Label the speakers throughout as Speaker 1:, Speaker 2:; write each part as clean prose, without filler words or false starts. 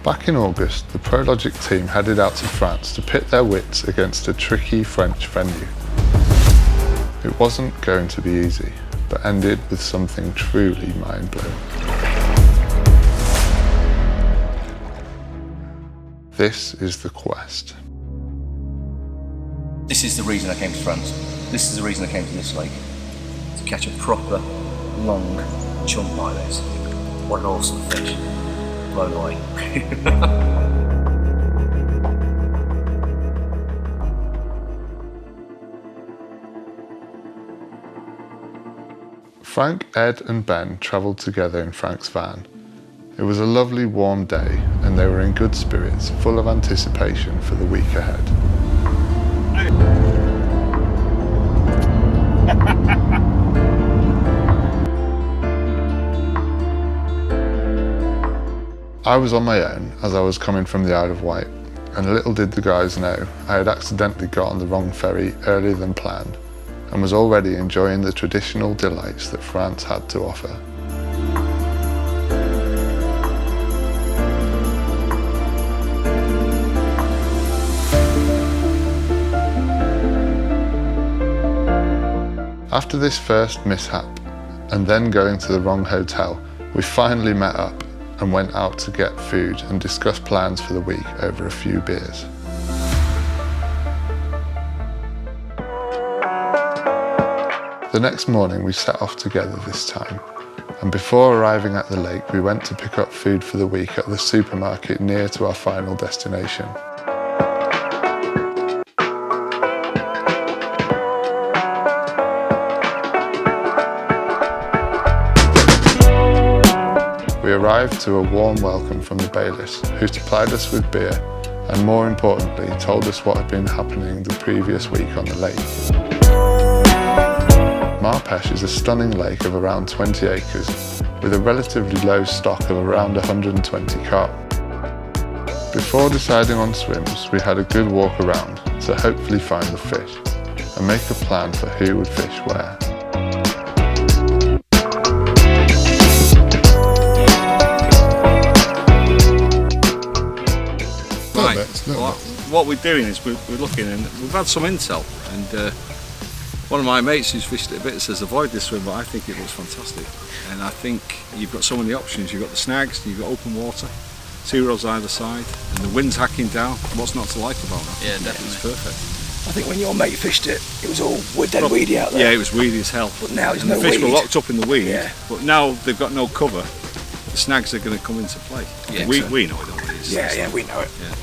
Speaker 1: Back in August, the Prologic team headed out to France to pit their wits against a tricky French venue. It wasn't going to be easy, but ended with something truly mind-blowing. This is the quest.
Speaker 2: This is the reason I came to France. This is the reason I came to this lake. To catch a proper, long chump like this. What an awesome fish. Blown away.
Speaker 1: Frank, Ed and Ben travelled together in Frank's van. It was a lovely warm day and they were in good spirits, full of anticipation for the week ahead. I was on my own as I was coming from the Isle of Wight, and little did the guys know I had accidentally got on the wrong ferry earlier than planned and was already enjoying the traditional delights that France had to offer. After this first mishap, and then going to the wrong hotel, we finally met up and went out to get food and discuss plans for the week over a few beers. The next morning we set off together this time, and before arriving at the lake we went to pick up food for the week at the supermarket near to our final destination. We arrived to a warm welcome from the bailiffs, who supplied us with beer and, more importantly, told us what had been happening the previous week on the lake. Mar Peche is a stunning lake of around 20 acres, with a relatively low stock of around 120 carp. Before deciding on swims, we had a good walk around to hopefully find the fish and make a plan for who would fish where.
Speaker 3: What we're doing is we're looking, and we've had some intel, and one of my mates who's fished it a bit says avoid this swim, but I think it looks fantastic. And I think you've got so many options. You've got the snags, you've got open water, 2 rods either side, and the wind's hacking down. What's not to like about that?
Speaker 2: Yeah, definitely.
Speaker 3: It's perfect.
Speaker 4: I think when your mate fished it, it was all dead weedy out there.
Speaker 3: Yeah, it was weedy as hell.
Speaker 4: But now there's
Speaker 3: and
Speaker 4: no
Speaker 3: the fish
Speaker 4: weed.
Speaker 3: were locked up in the weed,
Speaker 4: Yeah.
Speaker 3: but now they've got no cover. The snags are going to come into play.
Speaker 2: Yeah,
Speaker 3: we
Speaker 2: so.
Speaker 3: know it, don't we?
Speaker 4: Yeah, we know it.
Speaker 3: Yeah.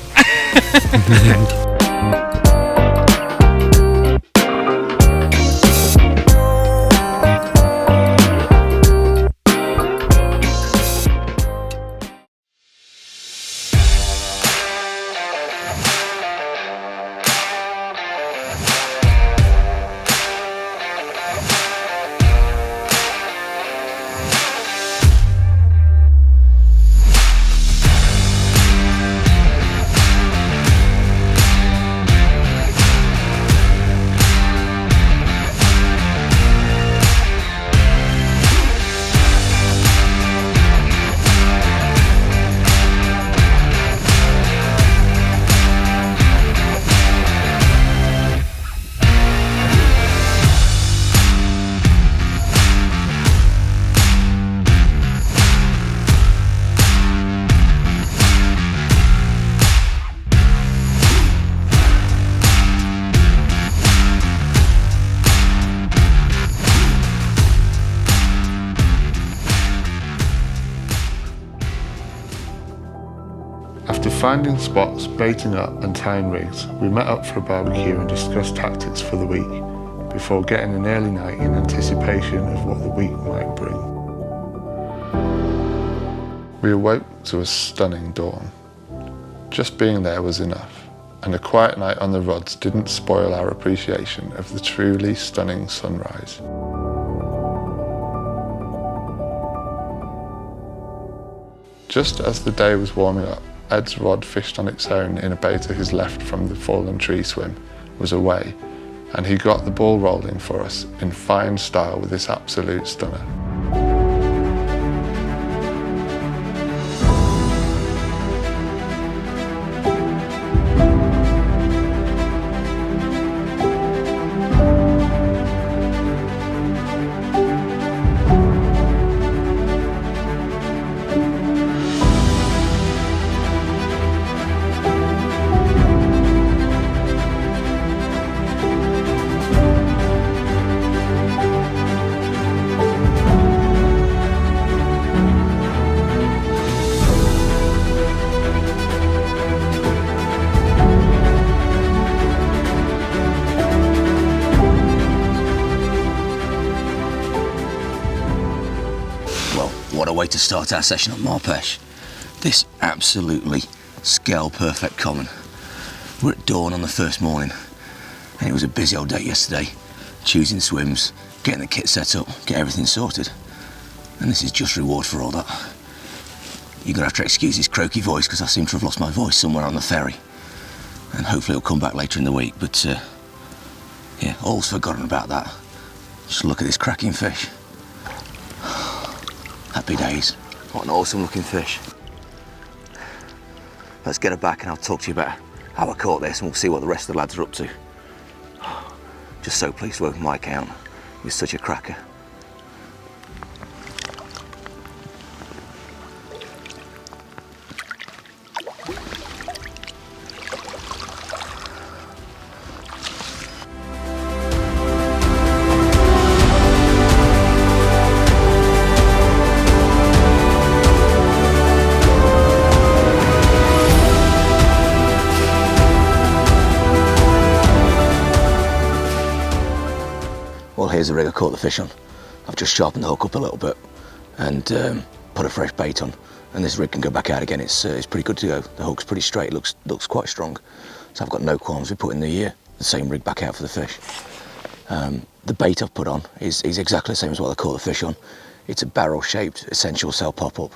Speaker 1: After finding spots, baiting up and tying rigs, we met up for a barbecue and discussed tactics for the week, before getting an early night in anticipation of what the week might bring. We awoke to a stunning dawn. Just being there was enough, and a quiet night on the rods didn't spoil our appreciation of the truly stunning sunrise. Just as the day was warming up, Ed's rod, fished on its own in a bait to his left from the fallen tree swim, was away, and he got the ball rolling for us in fine style with this absolute stunner.
Speaker 2: What a way to start our session on Mar Peche. This absolutely scale perfect common. We're at dawn on the first morning, and it was a busy old day yesterday, choosing swims, getting the kit set up, get everything sorted. And this is just reward for all that. You're gonna have to excuse this croaky voice because I seem to have lost my voice somewhere on the ferry. And hopefully it'll come back later in the week, but yeah, all's forgotten about that. Just look at this cracking fish. Happy days. What an awesome looking fish. Let's get her back and I'll talk to you about how I caught this, and we'll see what the rest of the lads are up to. Just so pleased to open my account with such a cracker. Well, here's the rig I caught the fish on. I've just sharpened the hook up a little bit and put a fresh bait on, and this rig can go back out again. It's pretty good to go. The hook's pretty straight, looks quite strong, so I've got no qualms with putting the same rig back out for the fish. The bait I've put on is exactly the same as what I caught the fish on. It's a barrel-shaped essential cell pop-up.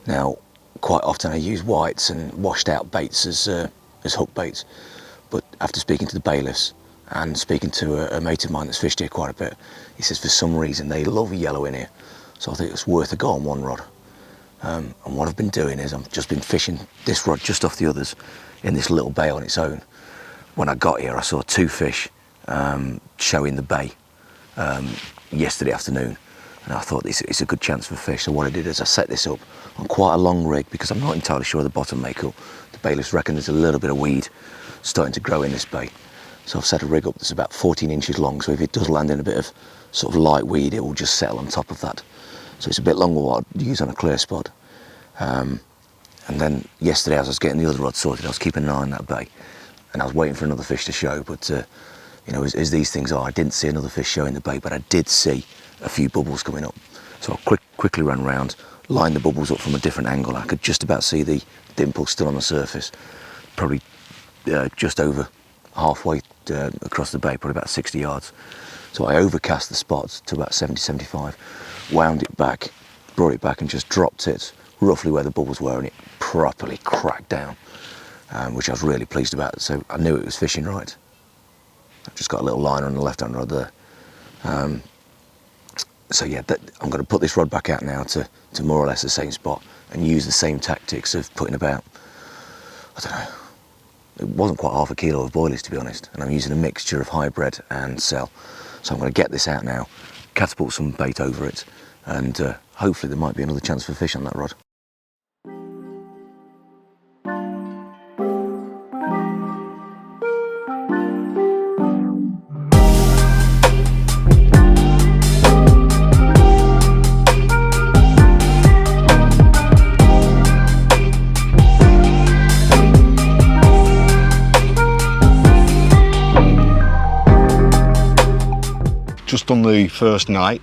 Speaker 2: Now, quite often I use whites and washed-out baits as hook baits, but after speaking to the bailiffs and speaking to a mate of mine that's fished here quite a bit, he says for some reason they love yellow in here, so I think it's worth a go on one rod. And what I've been doing is I've just been fishing this rod just off the others in this little bay on its own. When I got here I saw two fish showing the bay yesterday afternoon, and I thought it's a good chance for fish. So what I did is I set this up on quite a long rig because I'm not entirely sure of the bottom makeup. The bailiffs reckon there's a little bit of weed starting to grow in this bay. So I've set a rig up that's about 14 inches long, so if it does land in a bit of sort of light weed, it will just settle on top of that. So it's a bit longer what I'd use on a clear spot. And then yesterday as I was getting the other rod sorted, I was keeping an eye on that bay, and I was waiting for another fish to show, but you know, as these things are, I didn't see another fish show in the bay, but I did see a few bubbles coming up. So I quickly ran round, lined the bubbles up from a different angle. I could just about see the dimple still on the surface, probably just over halfway across the bay, probably about 60 yards. So I overcast the spots to about 70, 75, wound it back, brought it back and just dropped it roughly where the bubbles were, and it properly cracked down, which I was really pleased about. So I knew it was fishing right. I've just got a little liner on the left-hand rod there. So yeah, I'm going to put this rod back out now to more or less the same spot and use the same tactics of putting about, I don't know, it wasn't quite half a kilo of boilies to be honest, and I'm using a mixture of hybrid and cell. So I'm going to get this out now, catapult some bait over it, and hopefully there might be another chance for fish on that rod.
Speaker 3: Just on the first night,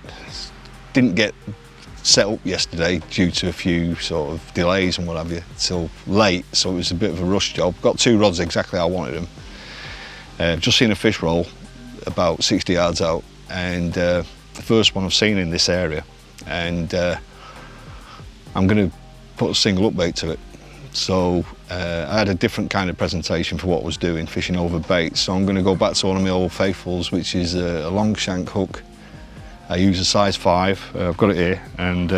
Speaker 3: didn't get set up yesterday due to a few sort of delays and what have you till late, so it was a bit of a rush job. Got two rods exactly how I wanted them. Just seen a fish roll about 60 yards out, and the first one I've seen in this area, and I'm going to put a single up bait to it. So I had a different kind of presentation for what I was doing, fishing over bait. So I'm going to go back to one of my old faithfuls, which is a long shank hook. I use a size 5, I've got it here. And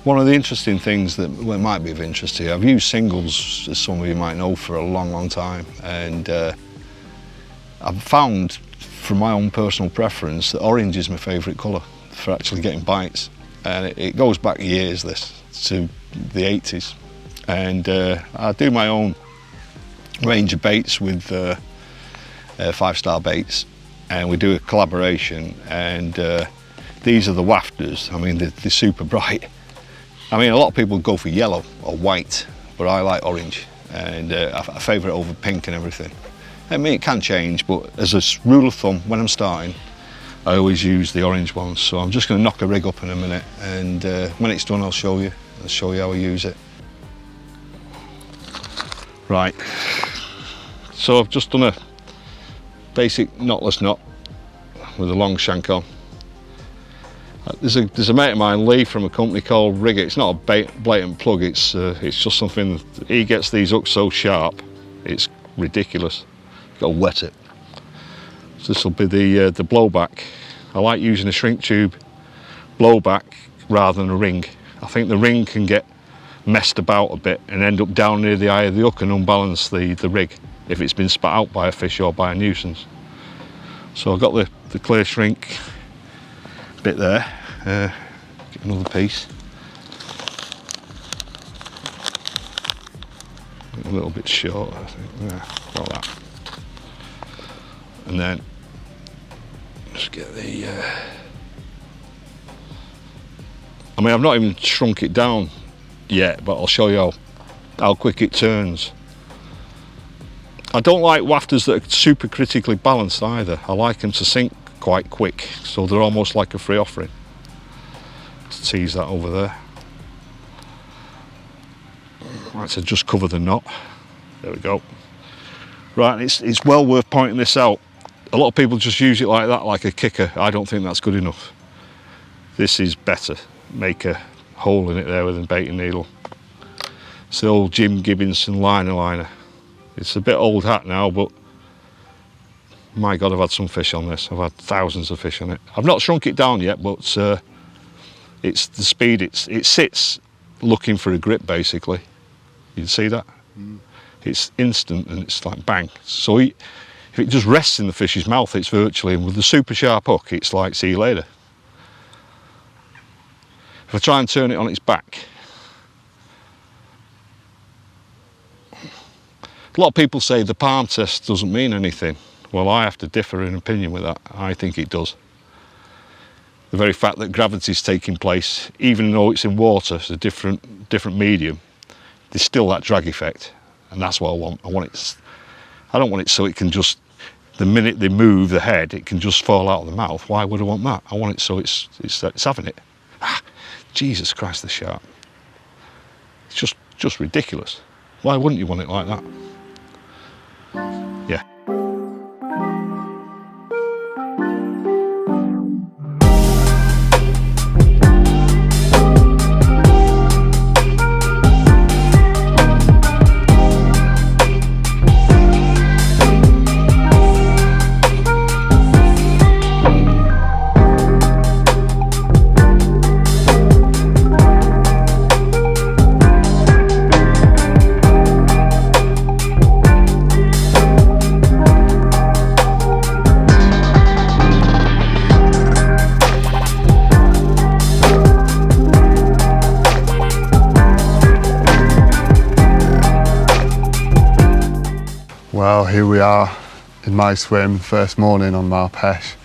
Speaker 3: one of the interesting things that might be of interest to you, I've used singles, as some of you might know, for a long time. And I've found, from my own personal preference, that orange is my favourite colour for actually getting bites. And it goes back years, this, to the 80s. And I do my own range of baits with 5-star baits, and we do a collaboration, and these are the wafters. I mean, they're super bright. I mean, a lot of people go for yellow or white, but I like orange, and I favour it over pink and everything. I mean, it can change, but as a rule of thumb, when I'm starting, I always use the orange ones. So I'm just going to knock a rig up in a minute, and when it's done I'll show you how I use it. Right, so I've just done a basic knotless knot with a long shank on. There's a mate of mine, Lee, from a company called Rigger. It's not a blatant plug, it's just something, he gets these hooks so sharp, it's ridiculous. You've got to wet it. So this will be the blowback. I like using a shrink tube blowback rather than a ring. I think the ring can get messed about a bit and end up down near the eye of the hook and unbalance the rig if it's been spat out by a fish or by a nuisance. So I've got the clear shrink bit there. Get another piece. A little bit short, I think. Yeah, got that. And then just get the. I mean, I've not even shrunk it down yet, but I'll show you how quick it turns. I don't like wafters that are super critically balanced either. I like them to sink quite quick, so they're almost like a free offering. To tease that over there. Right, so just cover the knot. There we go. Right, it's well worth pointing this out. A lot of people just use it like that, like a kicker. I don't think that's good enough. This is better. Make a hole in it there with a baiting needle. It's the old Jim Gibbinson liner. It's a bit old hat now, but my God, I've had some fish on this. I've had thousands of fish on it. I've not shrunk it down yet, but it's the speed. It sits looking for a grip, basically. You can see that? Mm. It's instant and it's like bang. So if it just rests in the fish's mouth, it's virtually, and with the super sharp hook, it's like see you later. If I try and turn it on its back, a lot of people say the palm test doesn't mean anything. Well, I have to differ in opinion with that. I think it does. The very fact that gravity is taking place, even though it's in water, it's a different medium, there's still that drag effect, and that's what I want. I don't want it so it can just, the minute they move the head, it can just fall out of the mouth. Why would I want that? I want it so it's having it. Ah, Jesus Christ, the sharp. It's just ridiculous. Why wouldn't you want it like that? Yeah.
Speaker 1: Well, here we are in my swim, first morning on Mar Peche.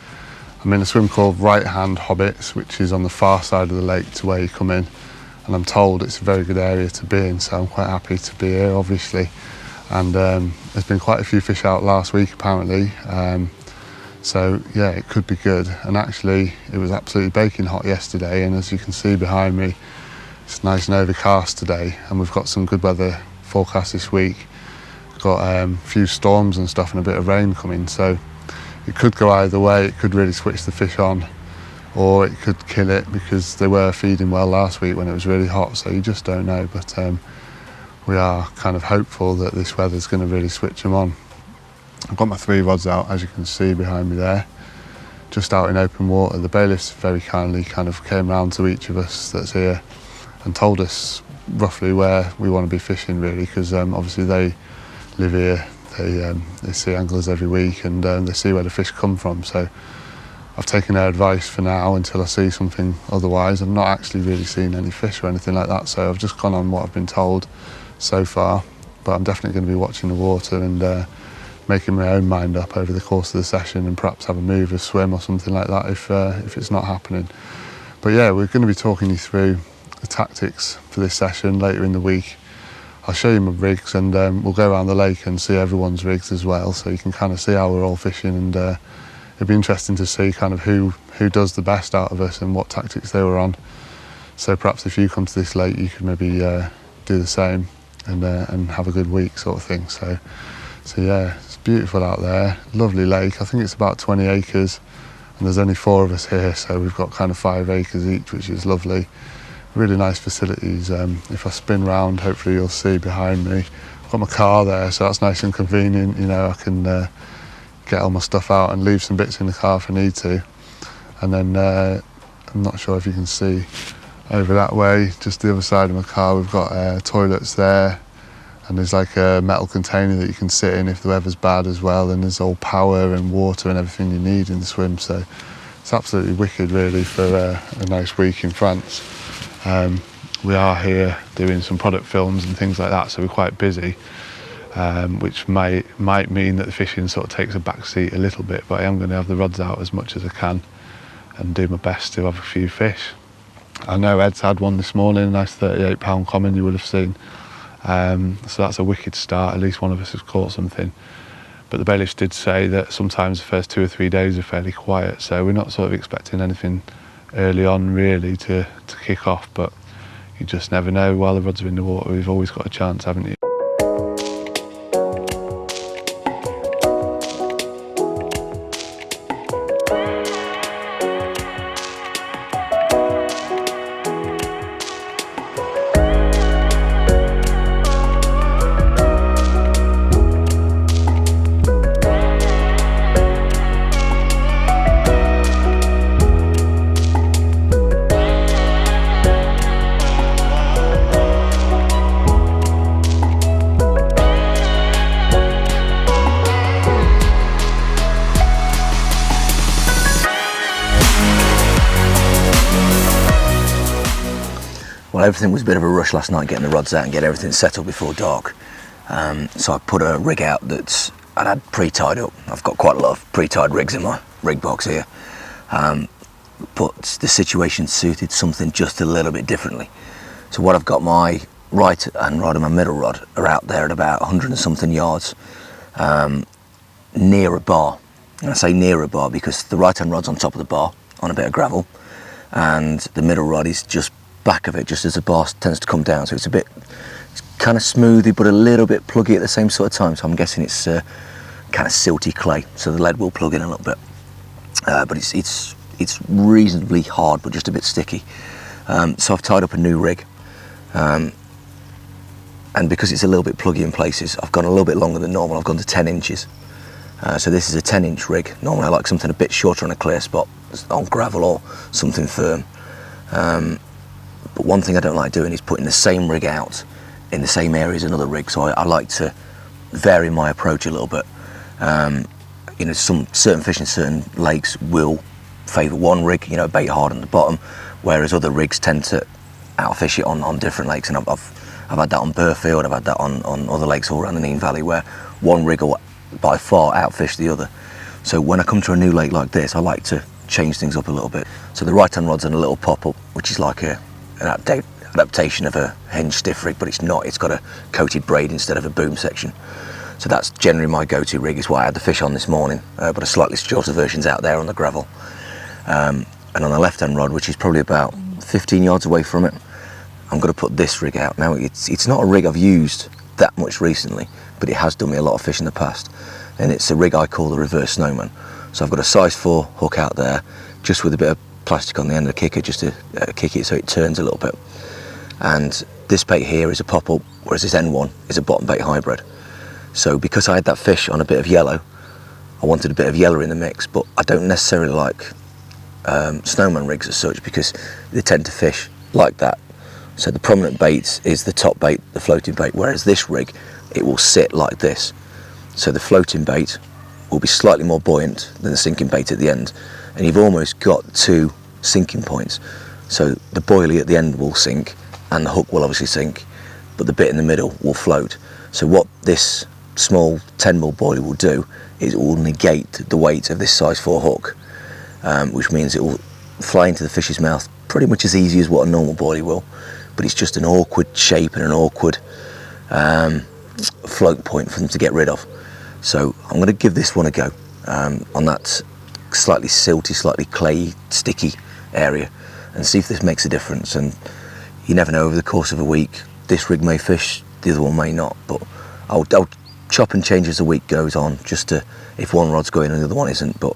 Speaker 1: I'm in a swim called Right Hand Hobbits, which is on the far side of the lake to where you come in, and I'm told it's a very good area to be in, so I'm quite happy to be here, obviously. And there's been quite a few fish out last week, apparently, so yeah, it could be good. And actually, it was absolutely baking hot yesterday, and as you can see behind me, it's nice and overcast today, and we've got some good weather forecast this week. Got a few storms and stuff and a bit of rain coming, so it could go either way. It could really switch the fish on, or it could kill it, because they were feeding well last week when it was really hot, so you just don't know. But we are kind of hopeful that this weather's going to really switch them on. I've got my 3 rods out, as you can see behind me there, just out in open water. The bailiffs very kindly kind of came round to each of us that's here and told us roughly where we want to be fishing, really, because obviously they live here, they see anglers every week, and they see where the fish come from. So I've taken their advice for now until I see something otherwise. I've not actually really seen any fish or anything like that, so I've just gone on what I've been told so far. But I'm definitely going to be watching the water and making my own mind up over the course of the session, and perhaps have a move, a swim or something like that if it's not happening. But yeah, we're going to be talking you through the tactics for this session later in the week. I'll show you my rigs, and we'll go around the lake and see everyone's rigs as well, so you can kind of see how we're all fishing and it'd be interesting to see kind of who does the best out of us and what tactics they were on. So perhaps if you come to this lake, you could maybe do the same and have a good week, sort of thing. So yeah, it's beautiful out there. Lovely lake. I think it's about 20 acres, and there's only 4 of us here, so we've got kind of 5 acres each, which is lovely. Really nice facilities. If I spin round, hopefully you'll see behind me, I've got my car there, so that's nice and convenient. You know, I can get all my stuff out and leave some bits in the car if I need to. And then I'm not sure if you can see over that way, just the other side of my car, we've got toilets there, and there's like a metal container that you can sit in if the weather's bad as well, and there's all power and water and everything you need in the swim. So it's absolutely wicked really for a nice week in France. We are here doing some product films and things like that, so we're quite busy, which might mean that the fishing sort of takes a back seat a little bit, but I am going to have the rods out as much as I can and do my best to have a few fish. I know Ed's had one this morning, a nice 38-pound common you would have seen. So that's a wicked start, at least one of us has caught something. But the bailiffs did say that sometimes the first 2 or 3 days are fairly quiet, so we're not sort of expecting anything early on really to kick off, but you just never know. While the rods are in the water, we've always got a chance, haven't you?
Speaker 2: Well, everything was a bit of a rush last night, getting the rods out and get everything settled before dark. So I put a rig out that I'd had pre-tied up. I've got quite a lot of pre-tied rigs in my rig box here. But the situation suited something just a little bit differently. So what I've got, my right hand rod and my middle rod are out there at about 100 and something yards, near a bar. And I say near a bar because the right hand rod's on top of the bar on a bit of gravel, and the middle rod is just back of it, just as the bar tends to come down, so it's kind of smoothy but a little bit pluggy at the same sort of time. So I'm guessing it's kind of silty clay, so the lead will plug in a little bit, but it's reasonably hard but just a bit sticky. So I've tied up a new rig, and because it's a little bit pluggy in places, I've gone a little bit longer than normal. I've gone to 10 inches. So this is a 10-inch rig. Normally I like something a bit shorter on a clear spot, on gravel or something firm. But one thing I don't like doing is putting the same rig out in the same area as another rig, so I like to vary my approach a little bit. You know, some certain fish in certain lakes will favour one rig, you know, bait hard on the bottom, whereas other rigs tend to outfish it on different lakes. And I've had that on Burfield, I've had that on other lakes all around the Nene Valley, where one rig will by far outfish the other. So when I come to a new lake like this, I like to change things up a little bit. So the right hand rod's in a little pop-up, which is like an adaptation of a hinge stiff rig, but it's not. It's got a coated braid instead of a boom section. So that's generally my go-to rig. It's what I had the fish on this morning, but a slightly shorter version's out there on the gravel. And on the left hand rod, which is probably about 15 yards away from it, I'm going to put this rig out. Now it's not a rig I've used that much recently, but it has done me a lot of fish in the past, and it's a rig I call the reverse snowman. So I've got a size 4 hook out there, just with a bit of plastic on the end of the kicker, just to kick it so it turns a little bit. And this bait here is a pop-up, whereas this N1 is a bottom bait hybrid. So because I had that fish on a bit of yellow, I wanted a bit of yellow in the mix, but I don't necessarily like snowman rigs as such, because they tend to fish like that. So the prominent bait is the top bait, the floating bait, whereas this rig, it will sit like this. So the floating bait will be slightly more buoyant than the sinking bait at the end, and you've almost got 2 sinking points. So the boilie at the end will sink, and the hook will obviously sink, but the bit in the middle will float. So what this small 10mm boilie will do is it will negate the weight of this size 4 hook, which means it will fly into the fish's mouth pretty much as easy as what a normal boilie will, but it's just an awkward shape and an awkward float point for them to get rid of. So I'm going to give this one a go on that slightly silty, slightly clay, sticky area, and see if this makes a difference. And you never know, over the course of a week, this rig may fish, the other one may not, but I'll chop and change as the week goes on, just to, if one rod's going and the other one isn't. But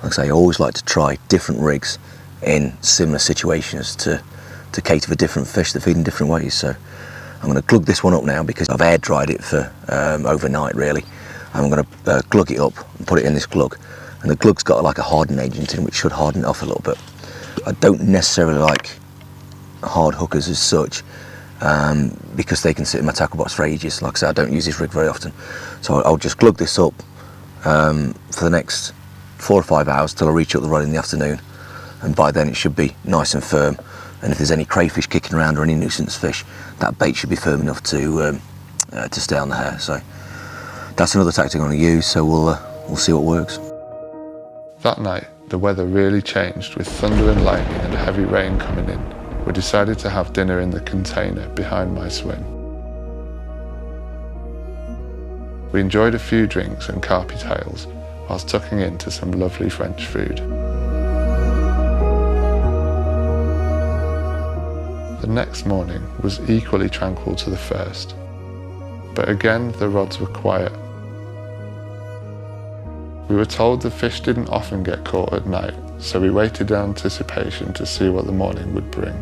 Speaker 2: like I say, I always like to try different rigs in similar situations to cater for different fish that feed in different ways. So I'm going to glug this one up now, because I've air dried it for overnight really. I'm going to glug it up and put it in this glug, and the glug's got like a hardening agent in, which should harden it off a little bit. I don't necessarily like hard hookers as such, because they can sit in my tackle box for ages. Like I said, I don't use this rig very often, so I'll just glug this up for the next 4 or 5 hours till I reach up the rod in the afternoon, and by then it should be nice and firm. And if there's any crayfish kicking around or any nuisance fish, that bait should be firm enough to stay on the hair. So that's another tactic I'm going to use. So we'll see what works.
Speaker 1: That night, the weather really changed, with thunder and lightning and heavy rain coming in. We decided to have dinner in the container behind my swim. We enjoyed a few drinks and carpy tails whilst tucking into some lovely French food. The next morning was equally tranquil to the first, but again the rods were quiet. We were told the fish didn't often get caught at night, so we waited in anticipation to see what the morning would bring.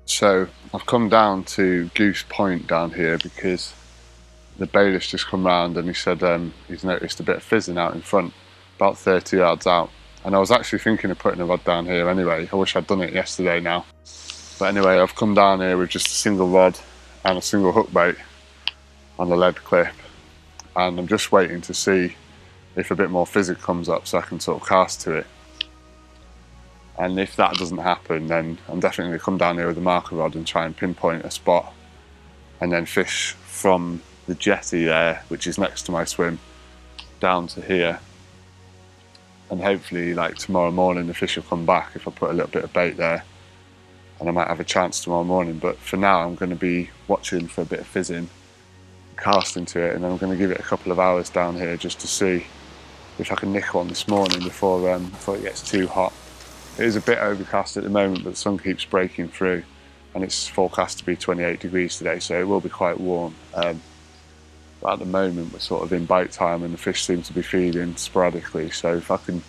Speaker 1: So I've come down to Goose Point down here because the bailiff's just come round and he said he's noticed a bit of fizzing out in front, about 30 yards out. And I was actually thinking of putting a rod down here anyway. I wish I'd done it yesterday now. But anyway, I've come down here with just a single rod and a single hook bait on the lead clip. And I'm just waiting to see if a bit more fizz comes up so I can sort of cast to it. And if that doesn't happen, then I'm definitely going to come down here with a marker rod and try and pinpoint a spot, and then fish from the jetty there, which is next to my swim, down to here. And hopefully, like tomorrow morning, the fish will come back if I put a little bit of bait there, and I might have a chance tomorrow morning. But for now, I'm going to be watching for a bit of fizzing, casting to it, and then I'm going to give it a couple of hours down here just to see if I can nick one this morning before it gets too hot. It is a bit overcast at the moment, but the sun keeps breaking through, and it's forecast to be 28 degrees today, so it will be quite warm. But at the moment we're sort of in bite time and the fish seem to be feeding sporadically, so if I can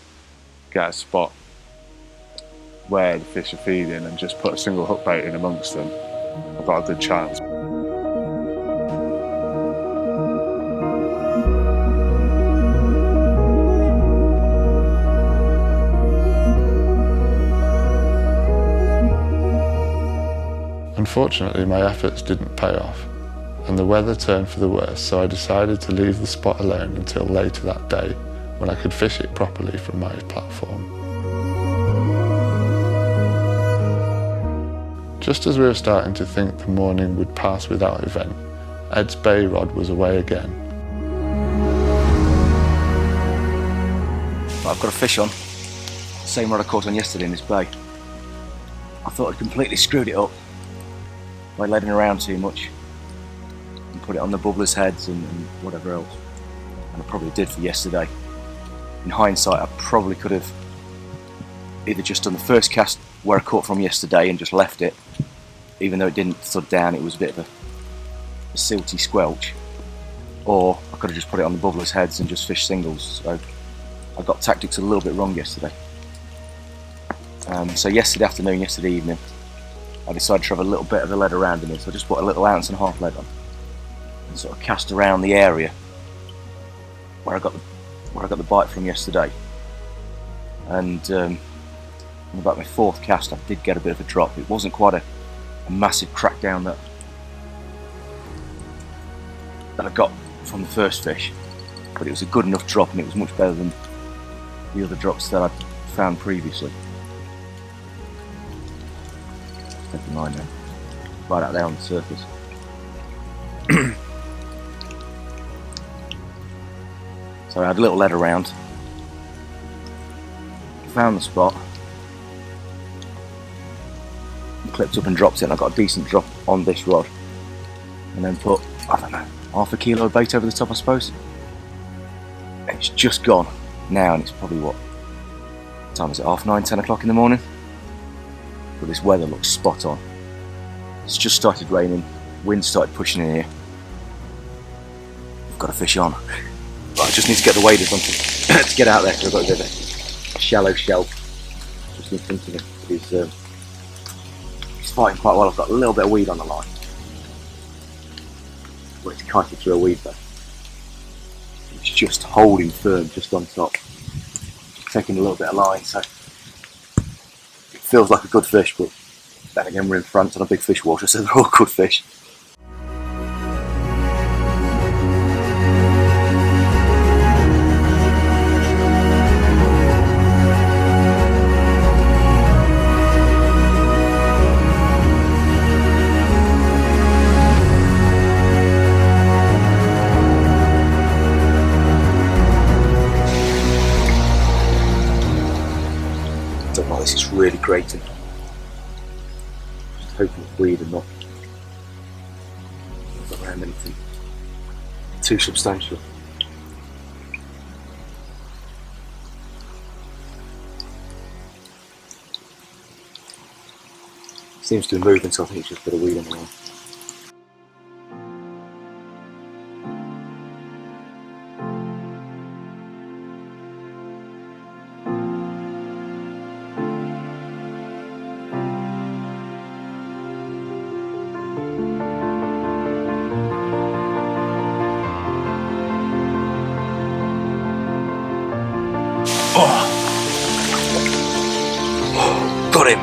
Speaker 1: get a spot where the fish are feeding and just put a single hook bait in amongst them, I've got a good chance. Unfortunately, my efforts didn't pay off, and the weather turned for the worse, so I decided to leave the spot alone until later that day, when I could fish it properly from my platform. Just as we were starting to think the morning would pass without event, Ed's bay rod was away again.
Speaker 2: I've got a fish on, same rod I caught on yesterday in this bay. I thought I'd completely screwed it up by letting it around too much and put it on the bubblers' heads and whatever else. And I probably did for yesterday. In hindsight, I probably could have either just done the first cast where I caught from yesterday and just left it, even though it didn't thud down, it was a bit of a silty squelch, or I could have just put it on the bubblers' heads and just fished singles. So I got tactics a little bit wrong yesterday. So yesterday afternoon, yesterday evening, I decided to have a little bit of the lead around in it, so I just put a little 1.5 ounce lead on and sort of cast around the area where I got the bite from yesterday. And on about my 4th cast, I did get a bit of a drop. It wasn't quite a massive crack down that that I got from the first fish, but it was a good enough drop and it was much better than the other drops that I'd found previously. Take the line now, right out there on the surface. So I had a little lead around, found the spot, clipped up and dropped it, and I got a decent drop on this rod, and then put, I don't know, half a kilo of bait over the top, I suppose. It's just gone now, and it's probably what time is it, 9:30, 10 o'clock in the morning, but this weather looks spot on. It's just started raining, wind started pushing in here. I've got a fish on, but I just need to get the waders on to get out there, because I've got to go to a shallow shelf just in front of him. He's fighting quite well. I've got a little bit of weed on the line, but it's kited through a weed though. It's just holding firm just on top, taking a little bit of line, so it feels like a good fish, but then again we're in France on a big fish water, so they're all good fish. This is really grating. Just hoping it's weed and not around anything too substantial. Seems to be moving, so I think it's just a bit of weed on the line. Got him!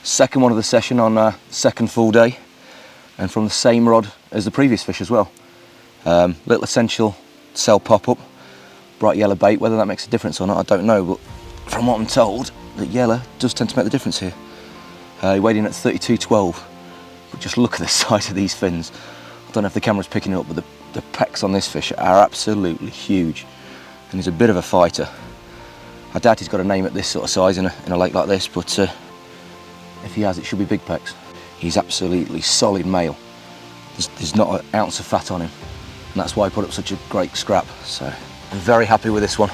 Speaker 2: Second one of the session on our second full day, and from the same rod as the previous fish as well. Little essential cell pop-up, bright yellow bait. Whether that makes a difference or not, I don't know, but from what I'm told, that yellow does tend to make the difference here. He weighed in at 32.12, but just look at the size of these fins. I don't know if the camera's picking it up, but the pecs on this fish are absolutely huge, and he's a bit of a fighter. I doubt he's got a name at this sort of size in a lake like this, but if he has, it should be big pecs. He's absolutely solid male. There's not an ounce of fat on him, and that's why I put up such a great scrap. So I'm very happy with this one.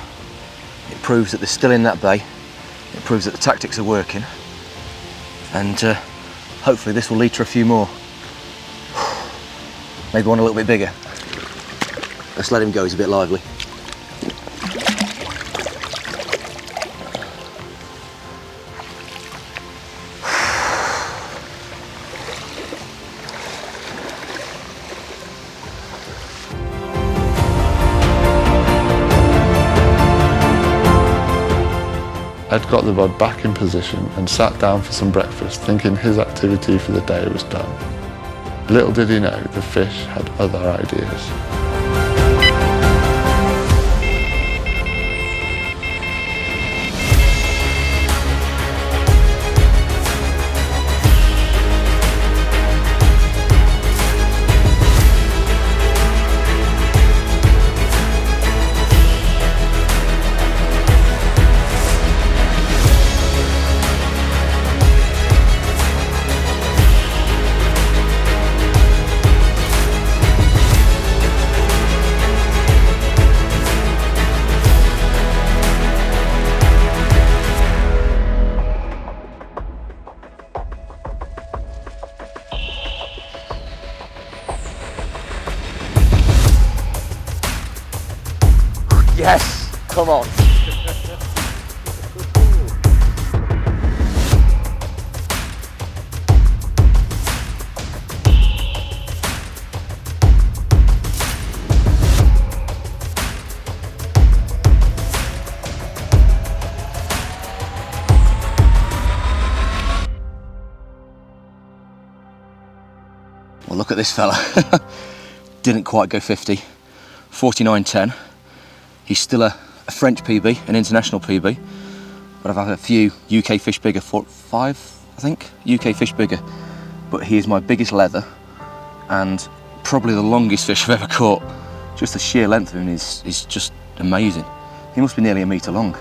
Speaker 2: It proves that they're still in that bay. It proves that the tactics are working, and hopefully this will lead to a few more. Maybe one a little bit bigger. Let's let him go, he's a bit lively.
Speaker 1: Ed got the rod back in position and sat down for some breakfast, thinking his activity for the day was done. Little did he know the fish had other ideas.
Speaker 2: Yes, come on. Well, look at this fella. Didn't quite go 50. 49.10. He's still a French PB, an international PB. But I've had a few UK fish bigger, 5, I think, UK fish bigger. But he is my biggest leather and probably the longest fish I've ever caught. Just the sheer length of him is just amazing. He must be nearly a metre long.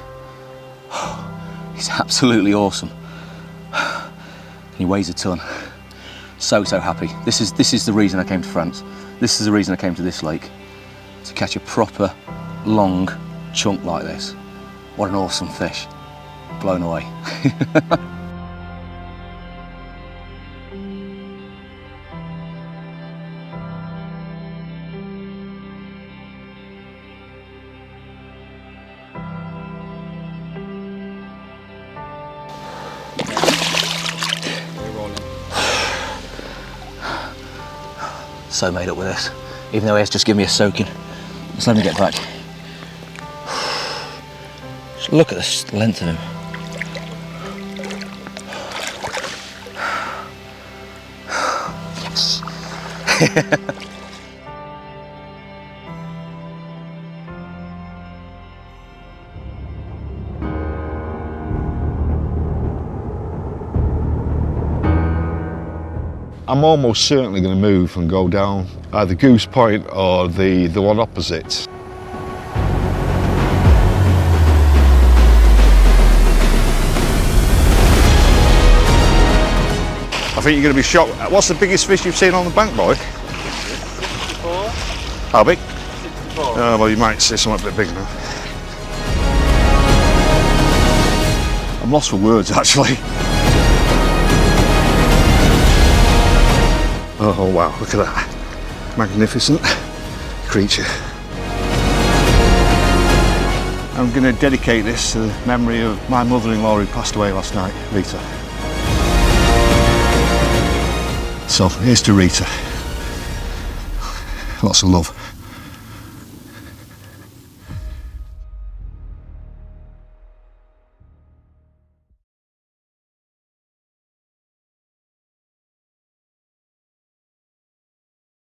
Speaker 2: He's absolutely awesome. He weighs a ton. So happy. This is the reason I came to France. This is the reason I came to this lake. To catch a proper, long chunk like this. What an awesome fish. Blown away. So made up with this, even though he has just given me a soaking. Just let me get back. Just look at the length of him. Yes.
Speaker 5: I'm almost certainly going to move and go down either Goose Point or the one opposite. I think you're going to be shocked. What's the biggest fish you've seen on the bank, boy?
Speaker 6: 64.
Speaker 5: How big?
Speaker 6: 64.
Speaker 5: Oh, well, you might see something a bit bigger now. I'm lost for words, actually. Oh wow, look at that. Magnificent creature. I'm going to dedicate this to the memory of my mother-in-law who passed away last night, Rita. So here's to Rita. Lots of love.